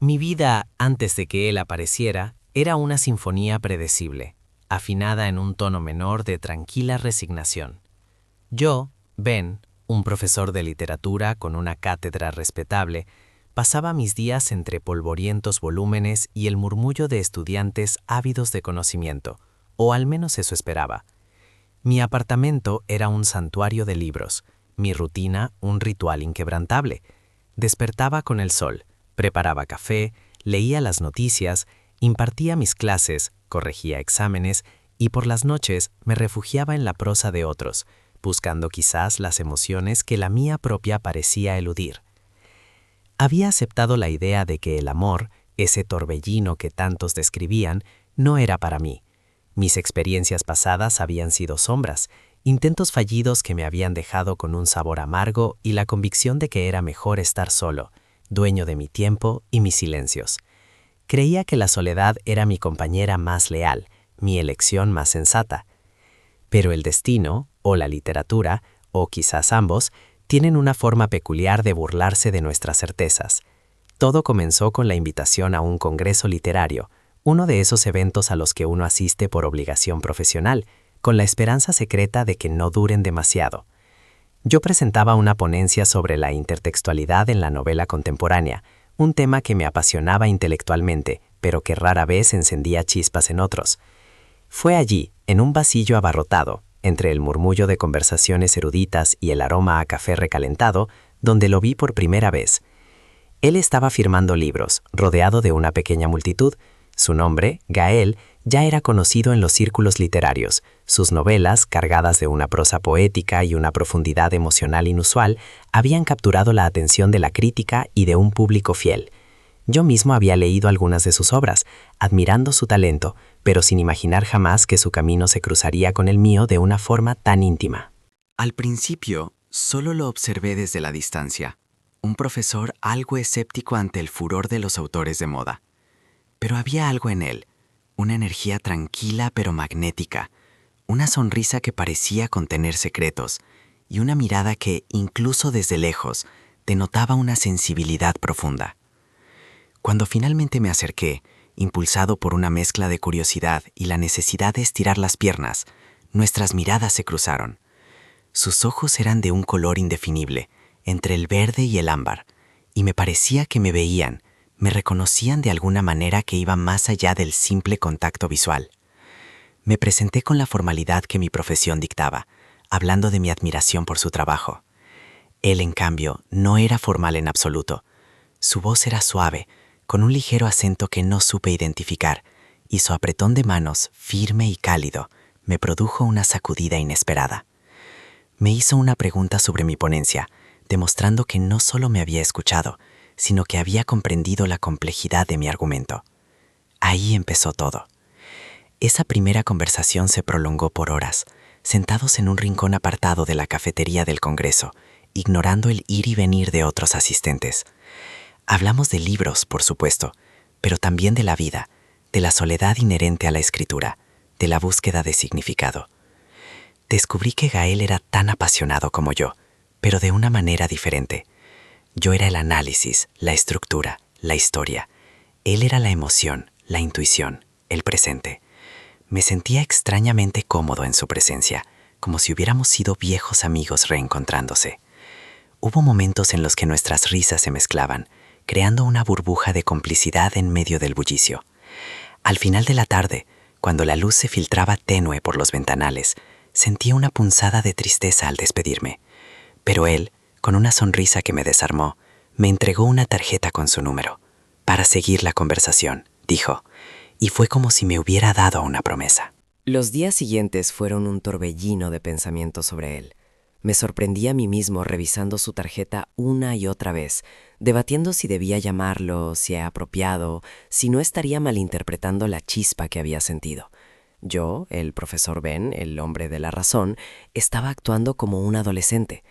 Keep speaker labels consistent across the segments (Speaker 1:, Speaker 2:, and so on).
Speaker 1: Mi vida, antes de que él apareciera, era una sinfonía predecible, afinada en un tono menor de tranquila resignación. Yo, Ben, un profesor de literatura con una cátedra respetable, pasaba mis días entre polvorientos volúmenes y el murmullo de estudiantes ávidos de conocimiento, o al menos eso esperaba. Mi apartamento era un santuario de libros, mi rutina un ritual inquebrantable. Despertaba con el sol, preparaba café, leía las noticias, impartía mis clases, corregía exámenes y por las noches me refugiaba en la prosa de otros, buscando quizás las emociones que la mía propia parecía eludir. Había aceptado la idea de que el amor, ese torbellino que tantos describían, no era para mí. Mis experiencias pasadas habían sido sombras, intentos fallidos que me habían dejado con un sabor amargo y la convicción de que era mejor estar solo, dueño de mi tiempo y mis silencios. Creía que la soledad era mi compañera más leal, mi elección más sensata. Pero el destino, o la literatura, o quizás ambos, tienen una forma peculiar de burlarse de nuestras certezas. Todo comenzó con la invitación a un congreso literario, uno de esos eventos a los que uno asiste por obligación profesional, con la esperanza secreta de que no duren demasiado. Yo presentaba una ponencia sobre la intertextualidad en la novela contemporánea, un tema que me apasionaba intelectualmente, pero que rara vez encendía chispas en otros. Fue allí, en un pasillo abarrotado, entre el murmullo de conversaciones eruditas y el aroma a café recalentado, donde lo vi por primera vez. Él estaba firmando libros, rodeado de una pequeña multitud. Su nombre, Gael, ya era conocido en los círculos literarios. Sus novelas, cargadas de una prosa poética y una profundidad emocional inusual, habían capturado la atención de la crítica y de un público fiel. Yo mismo había leído algunas de sus obras, admirando su talento, pero sin imaginar jamás que su camino se cruzaría con el mío de una forma tan íntima.
Speaker 2: Al principio, solo lo observé desde la distancia, un profesor algo escéptico ante el furor de los autores de moda. Pero había algo en él, una energía tranquila pero magnética, una sonrisa que parecía contener secretos y una mirada que, incluso desde lejos, denotaba una sensibilidad profunda. Cuando finalmente me acerqué, impulsado por una mezcla de curiosidad y la necesidad de estirar las piernas, nuestras miradas se cruzaron. Sus ojos eran de un color indefinible, entre el verde y el ámbar, y me parecía que me veían, me reconocían de alguna manera que iba más allá del simple contacto visual. Me presenté con la formalidad que mi profesión dictaba, hablando de mi admiración por su trabajo. Él, en cambio, no era formal en absoluto. Su voz era suave, con un ligero acento que no supe identificar, y su apretón de manos, firme y cálido, me produjo una sacudida inesperada. Me hizo una pregunta sobre mi ponencia, demostrando que no solo me había escuchado, sino que había comprendido la complejidad de mi argumento. Ahí empezó todo. Esa primera conversación se prolongó por horas, sentados en un rincón apartado de la cafetería del Congreso, ignorando el ir y venir de otros asistentes. Hablamos de libros, por supuesto, pero también de la vida, de la soledad inherente a la escritura, de la búsqueda de significado. Descubrí que Gael era tan apasionado como yo, pero de una manera diferente. Yo era el análisis, la estructura, la historia. Él era la emoción, la intuición, el presente. Me sentía extrañamente cómodo en su presencia, como si hubiéramos sido viejos amigos reencontrándose. Hubo momentos en los que nuestras risas se mezclaban, creando una burbuja de complicidad en medio del bullicio. Al final de la tarde, cuando la luz se filtraba tenue por los ventanales, sentí una punzada de tristeza al despedirme. Pero él, con una sonrisa que me desarmó, me entregó una tarjeta con su número. Para seguir la conversación, dijo, y fue como si me hubiera dado una promesa.
Speaker 3: Los días siguientes fueron un torbellino de pensamientos sobre él. Me sorprendí a mí mismo revisando su tarjeta una y otra vez, debatiendo si debía llamarlo, si era apropiado, si no estaría malinterpretando la chispa que había sentido. Yo, el profesor Ben, el hombre de la razón, estaba actuando como un adolescente.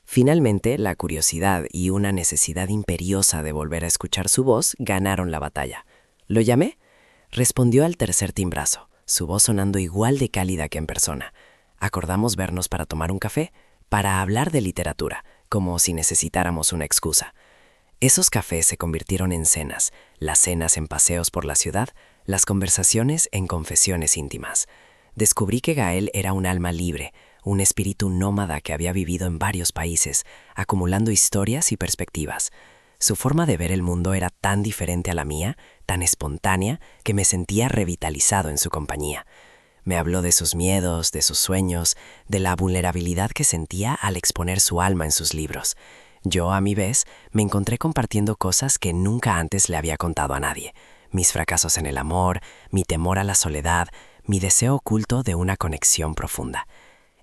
Speaker 3: Finalmente, la curiosidad y una necesidad imperiosa de volver a escuchar su voz ganaron la batalla. ¿Lo llamé? Respondió al tercer timbrazo, su voz sonando igual de cálida que en persona. Acordamos vernos para tomar un café, para hablar de literatura, como si necesitáramos una excusa. Esos cafés se convirtieron en cenas, las cenas en paseos por la ciudad, las conversaciones en confesiones íntimas. Descubrí que Gael era un alma libre, un espíritu nómada que había vivido en varios países, acumulando historias y perspectivas. Su forma de ver el mundo era tan diferente a la mía, tan espontánea, que me sentía revitalizado en su compañía. Me habló de sus miedos, de sus sueños, de la vulnerabilidad que sentía al exponer su alma en sus libros. Yo, a mi vez, me encontré compartiendo cosas que nunca antes le había contado a nadie. Mis fracasos en el amor, mi temor a la soledad, mi deseo oculto de una conexión profunda.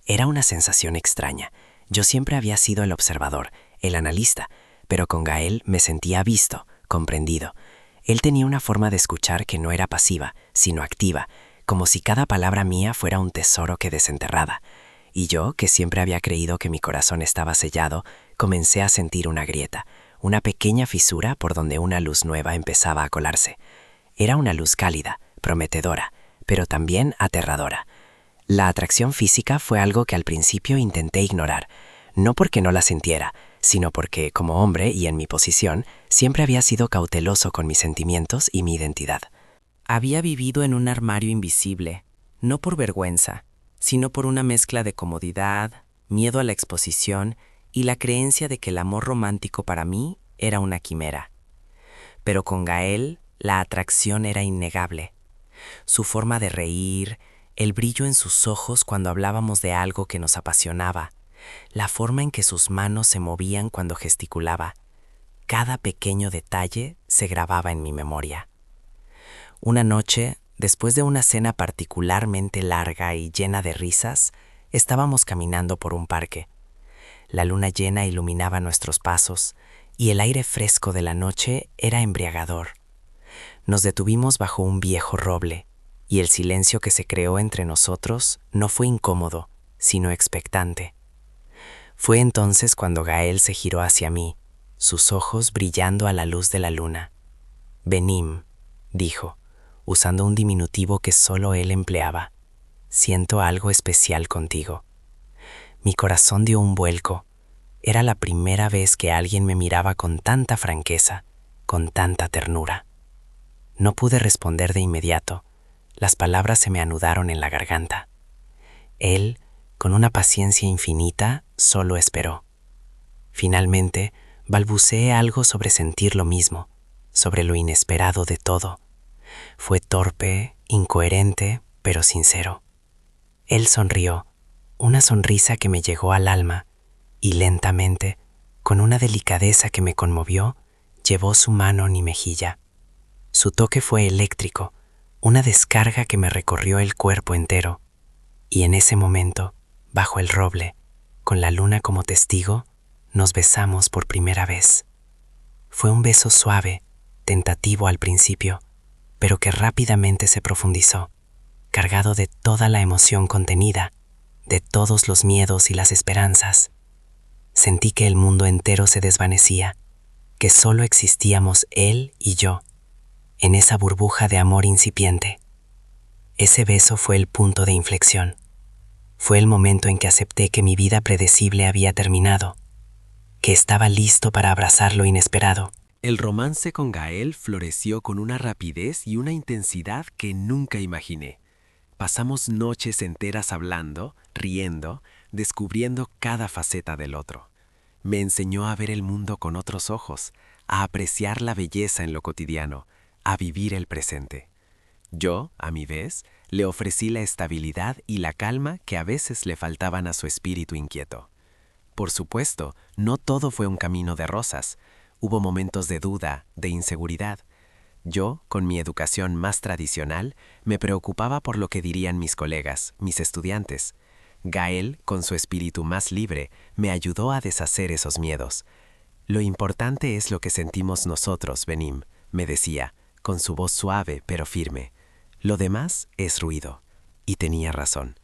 Speaker 3: Era una sensación extraña. Yo siempre había sido el observador, el analista, pero con Gael me sentía visto, comprendido. Él tenía una forma de escuchar que no era pasiva, sino activa, como si cada palabra mía fuera un tesoro que desenterraba. Y yo, que siempre había creído que mi corazón estaba sellado, comencé a sentir una grieta, una pequeña fisura por donde una luz nueva empezaba a colarse. Era una luz cálida, prometedora, pero también aterradora. La atracción física fue algo que al principio intenté ignorar, no porque no la sintiera, sino porque, como hombre y en mi posición, siempre había sido cauteloso con mis sentimientos y mi identidad.
Speaker 1: Había vivido en un armario invisible, no por vergüenza, sino por una mezcla de comodidad, miedo a la exposición y la creencia de que el amor romántico para mí era una quimera. Pero con Gael, la atracción era innegable. Su forma de reír, el brillo en sus ojos cuando hablábamos de algo que nos apasionaba, la forma en que sus manos se movían cuando gesticulaba. Cada pequeño detalle se grababa en mi memoria. Una noche, después de una cena particularmente larga y llena de risas, estábamos caminando por un parque. La luna llena iluminaba nuestros pasos y el aire fresco de la noche era embriagador. Nos detuvimos bajo un viejo roble y el silencio que se creó entre nosotros no fue incómodo, sino expectante. Fue entonces cuando Gael se giró hacia mí, sus ojos brillando a la luz de la luna. «Benim», dijo, usando un diminutivo que solo él empleaba. «Siento algo especial contigo». Mi corazón dio un vuelco. Era la primera vez que alguien me miraba con tanta franqueza, con tanta ternura. No pude responder de inmediato. Las palabras se me anudaron en la garganta. Él, con una paciencia infinita, solo esperó. Finalmente, balbuceé algo sobre sentir lo mismo, sobre lo inesperado de todo. Fue torpe, incoherente, pero sincero. Él sonrió, una sonrisa que me llegó al alma, y lentamente, con una delicadeza que me conmovió, llevó su mano en mi mejilla. Su toque fue eléctrico, una descarga que me recorrió el cuerpo entero, y en ese momento, bajo el roble, con la luna como testigo, nos besamos por primera vez. Fue un beso suave, tentativo al principio, pero que rápidamente se profundizó, cargado de toda la emoción contenida, de todos los miedos y las esperanzas. Sentí que el mundo entero se desvanecía, que solo existíamos él y yo, en esa burbuja de amor incipiente. Ese beso fue el punto de inflexión. Fue el momento en que acepté que mi vida predecible había terminado, que estaba listo para abrazar lo inesperado.
Speaker 4: El romance con Gael floreció con una rapidez y una intensidad que nunca imaginé. Pasamos noches enteras hablando, riendo, descubriendo cada faceta del otro. Me enseñó a ver el mundo con otros ojos, a apreciar la belleza en lo cotidiano, a vivir el presente. Yo, a mi vez, le ofrecí la estabilidad y la calma que a veces le faltaban a su espíritu inquieto. Por supuesto, no todo fue un camino de rosas. Hubo momentos de duda, de inseguridad. Yo, con mi educación más tradicional, me preocupaba por lo que dirían mis colegas, mis estudiantes. Gael, con su espíritu más libre, me ayudó a deshacer esos miedos. Lo importante es lo que sentimos nosotros, Benim, me decía, con su voz suave pero firme. Lo demás es ruido. Y tenía razón.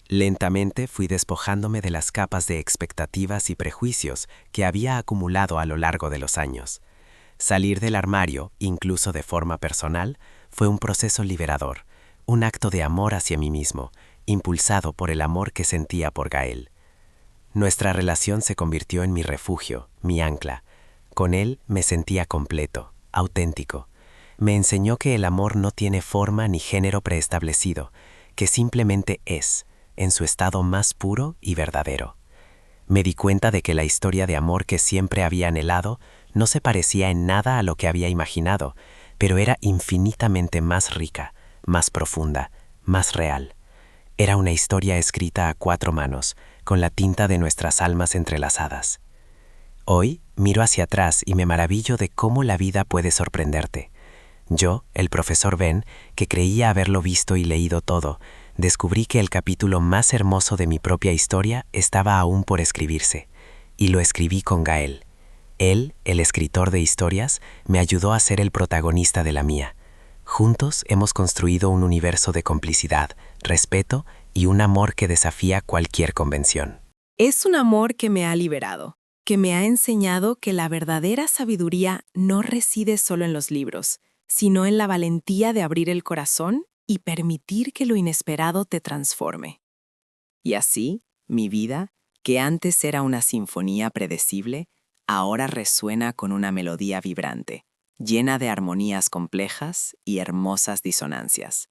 Speaker 4: Lentamente fui despojándome de las capas de expectativas y prejuicios que había acumulado a lo largo de los años. Salir del armario, incluso de forma personal, fue un proceso liberador, un acto de amor hacia mí mismo, impulsado por el amor que sentía por Gael. Nuestra relación se convirtió en mi refugio, mi ancla. Con él me sentía completo, auténtico. Me enseñó que el amor no tiene forma ni género preestablecido, que simplemente es, en su estado más puro y verdadero. Me di cuenta de que la historia de amor que siempre había anhelado no se parecía en nada a lo que había imaginado, pero era infinitamente más rica, más profunda, más real. Era una historia escrita a 4 manos, con la tinta de nuestras almas entrelazadas. Hoy miro hacia atrás y me maravillo de cómo la vida puede sorprenderte. Yo, el profesor Ben, que creía haberlo visto y leído todo, descubrí que el capítulo más hermoso de mi propia historia estaba aún por escribirse, y lo escribí con Gael. Él, el escritor de historias, me ayudó a ser el protagonista de la mía. Juntos hemos construido un universo de complicidad, respeto y un amor que desafía cualquier convención.
Speaker 5: Es un amor que me ha liberado, que me ha enseñado que la verdadera sabiduría no reside solo en los libros, sino en la valentía de abrir el corazón y permitir que lo inesperado te transforme. Y así, mi vida, que antes era una sinfonía predecible, ahora resuena con una melodía vibrante, llena de armonías complejas y hermosas disonancias.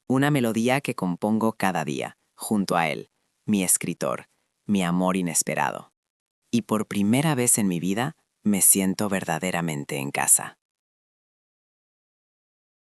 Speaker 5: Una melodía que compongo cada día, junto a él, mi escritor, mi amor inesperado. Y por primera vez en mi vida, me siento verdaderamente en casa.